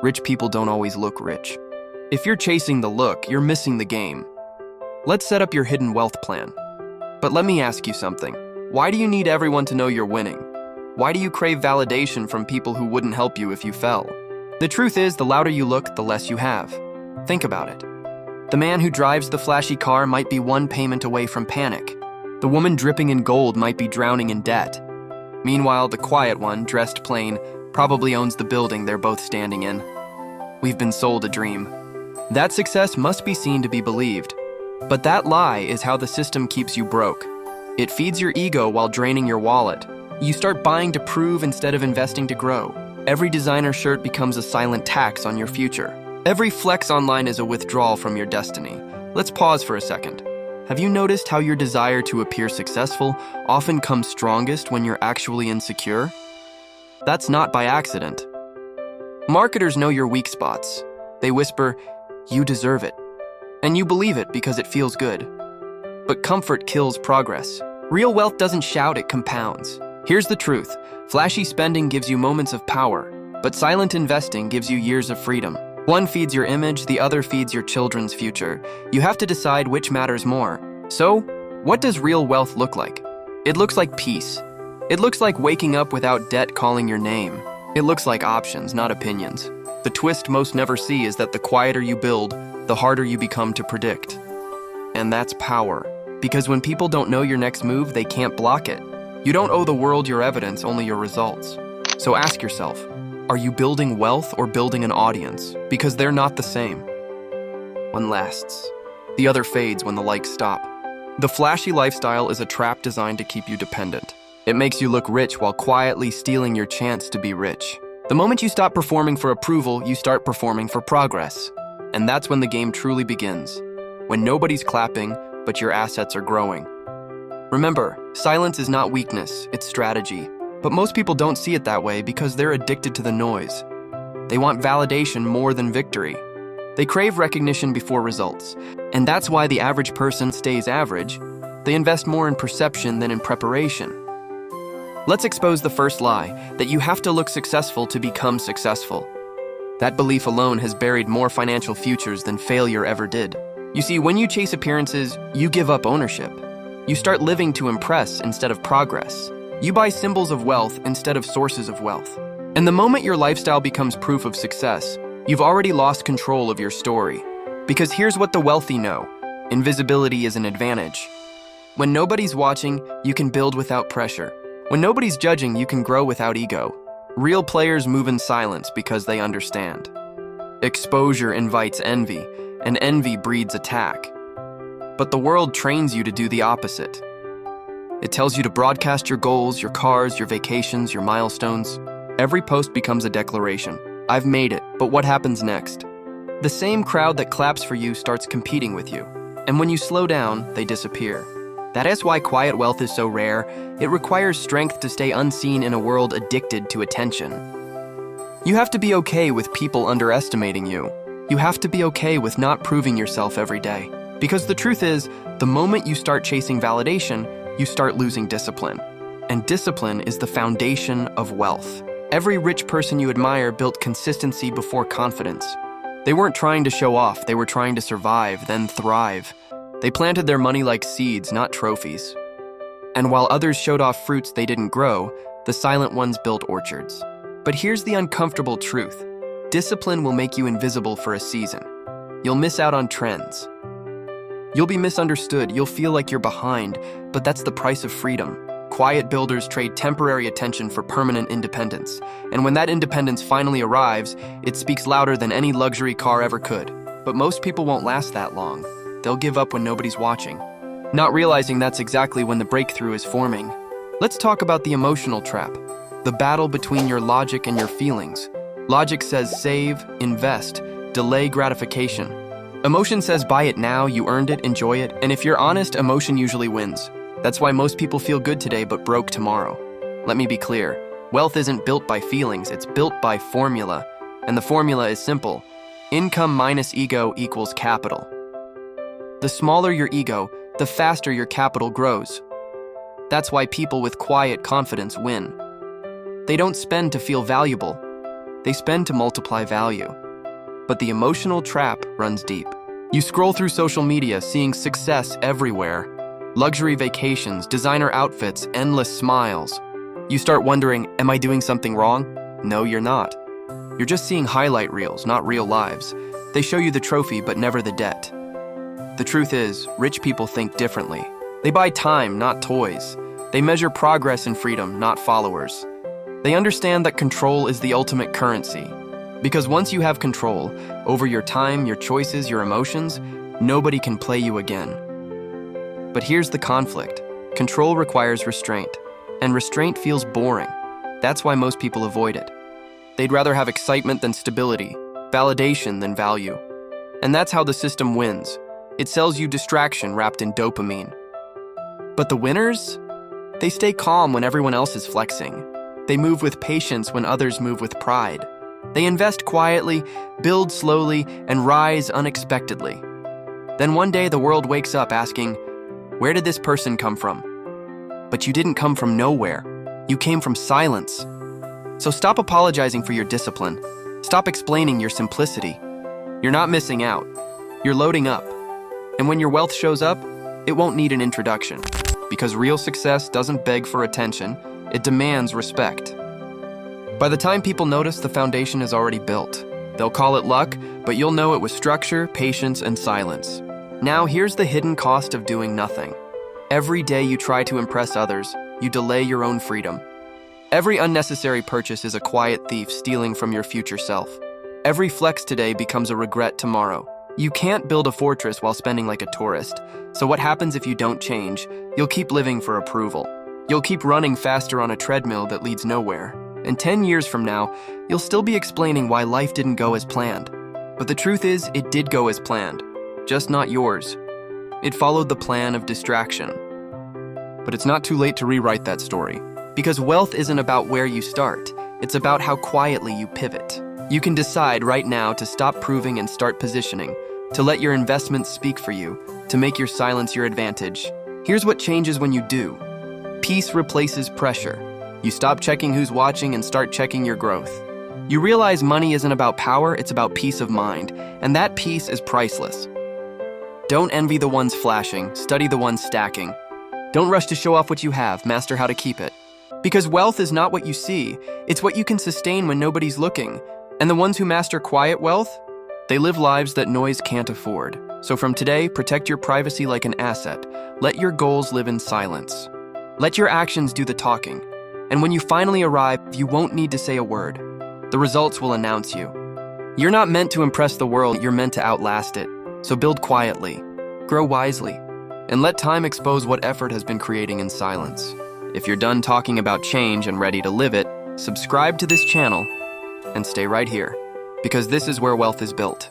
Rich people don't always look rich. If you're chasing the look, you're missing the game. Let's set up your hidden wealth plan. But let me ask you something. Why do you need everyone to know you're winning? Why do you crave validation from people who wouldn't help you if you fell? The truth is, the louder you look, the less you have. Think about it. The man who drives the flashy car might be one payment away from panic. The woman dripping in gold might be drowning in debt. Meanwhile, the quiet one, dressed plain, probably owns the building they're both standing in. We've been sold a dream. That success must be seen to be believed. But that lie is how the system keeps you broke. It feeds your ego while draining your wallet. You start buying to prove instead of investing to grow. Every designer shirt becomes a silent tax on your future. Every flex online is a withdrawal from your destiny. Let's pause for a second. Have you noticed how your desire to appear successful often comes strongest when you're actually insecure? That's not by accident. Marketers know your weak spots. They whisper, "You deserve it." And you believe it because it feels good. But comfort kills progress. Real wealth doesn't shout, it compounds. Here's the truth. Flashy spending gives you moments of power, but silent investing gives you years of freedom. One feeds your image, the other feeds your children's future. You have to decide which matters more. So, what does real wealth look like? It looks like peace. It looks like waking up without debt calling your name. It looks like options, not opinions. The twist most never see is that the quieter you build, the harder you become to predict. And that's power. Because when people don't know your next move, they can't block it. You don't owe the world your evidence, only your results. So ask yourself, are you building wealth or building an audience? Because they're not the same. One lasts. The other fades when the likes stop. The flashy lifestyle is a trap designed to keep you dependent. It makes you look rich while quietly stealing your chance to be rich. The moment you stop performing for approval, you start performing for progress. And that's when the game truly begins. When nobody's clapping, but your assets are growing. Remember, silence is not weakness, it's strategy. But most people don't see it that way because they're addicted to the noise. They want validation more than victory. They crave recognition before results. And that's why the average person stays average. They invest more in perception than in preparation. Let's expose the first lie, that you have to look successful to become successful. That belief alone has buried more financial futures than failure ever did. You see, when you chase appearances, you give up ownership. You start living to impress instead of progress. You buy symbols of wealth instead of sources of wealth. And the moment your lifestyle becomes proof of success, you've already lost control of your story. Because here's what the wealthy know: invisibility is an advantage. When nobody's watching, you can build without pressure. When nobody's judging, you can grow without ego. Real players move in silence because they understand. Exposure invites envy, and envy breeds attack. But the world trains you to do the opposite. It tells you to broadcast your goals, your cars, your vacations, your milestones. Every post becomes a declaration. I've made it, but what happens next? The same crowd that claps for you starts competing with you. And when you slow down, they disappear. That is why quiet wealth is so rare. It requires strength to stay unseen in a world addicted to attention. You have to be okay with people underestimating you. You have to be okay with not proving yourself every day. Because the truth is, the moment you start chasing validation, you start losing discipline. And discipline is the foundation of wealth. Every rich person you admire built consistency before confidence. They weren't trying to show off, they were trying to survive, then thrive. They planted their money like seeds, not trophies. And while others showed off fruits they didn't grow, the silent ones built orchards. But here's the uncomfortable truth. Discipline will make you invisible for a season. You'll miss out on trends. You'll be misunderstood, you'll feel like you're behind, but that's the price of freedom. Quiet builders trade temporary attention for permanent independence. And when that independence finally arrives, it speaks louder than any luxury car ever could. But most people won't last that long. They'll give up when nobody's watching, not realizing that's exactly when the breakthrough is forming. Let's talk about the emotional trap, the battle between your logic and your feelings. Logic says save, invest, delay gratification. Emotion says buy it now, you earned it, enjoy it, and if you're honest, emotion usually wins. That's why most people feel good today but broke tomorrow. Let me be clear, wealth isn't built by feelings, it's built by formula. And the formula is simple. Income minus ego equals capital. The smaller your ego, the faster your capital grows. That's why people with quiet confidence win. They don't spend to feel valuable. They spend to multiply value. But the emotional trap runs deep. You scroll through social media, seeing success everywhere. Luxury vacations, designer outfits, endless smiles. You start wondering, am I doing something wrong? No, you're not. You're just seeing highlight reels, not real lives. They show you the trophy, but never the debt. The truth is, rich people think differently. They buy time, not toys. They measure progress and freedom, not followers. They understand that control is the ultimate currency. Because once you have control over your time, your choices, your emotions, nobody can play you again. But here's the conflict. Control requires restraint, and restraint feels boring. That's why most people avoid it. They'd rather have excitement than stability, validation than value. And that's how the system wins. It sells you distraction wrapped in dopamine. But the winners? They stay calm when everyone else is flexing. They move with patience when others move with pride. They invest quietly, build slowly, and rise unexpectedly. Then one day the world wakes up asking, where did this person come from? But you didn't come from nowhere. You came from silence. So stop apologizing for your discipline. Stop explaining your simplicity. You're not missing out. You're loading up. And when your wealth shows up, it won't need an introduction. Because real success doesn't beg for attention, it demands respect. By the time people notice, the foundation is already built. They'll call it luck, but you'll know it was structure, patience, and silence. Now here's the hidden cost of doing nothing. Every day you try to impress others, you delay your own freedom. Every unnecessary purchase is a quiet thief stealing from your future self. Every flex today becomes a regret tomorrow. You can't build a fortress while spending like a tourist. So what happens if you don't change? You'll keep living for approval. You'll keep running faster on a treadmill that leads nowhere. And 10 years from now, you'll still be explaining why life didn't go as planned. But the truth is, it did go as planned, just not yours. It followed the plan of distraction. But it's not too late to rewrite that story. Because wealth isn't about where you start, it's about how quietly you pivot. You can decide right now to stop proving and start positioning, to let your investments speak for you, to make your silence your advantage. Here's what changes when you do. Peace replaces pressure. You stop checking who's watching and start checking your growth. You realize money isn't about power, it's about peace of mind, and that peace is priceless. Don't envy the ones flashing, study the ones stacking. Don't rush to show off what you have, master how to keep it. Because wealth is not what you see, it's what you can sustain when nobody's looking. And the ones who master quiet wealth, they live lives that noise can't afford. So from today, protect your privacy like an asset. Let your goals live in silence. Let your actions do the talking. And when you finally arrive, you won't need to say a word. The results will announce you. You're not meant to impress the world, you're meant to outlast it. So build quietly, grow wisely, and let time expose what effort has been creating in silence. If you're done talking about change and ready to live it, subscribe to this channel and stay right here, because this is where wealth is built.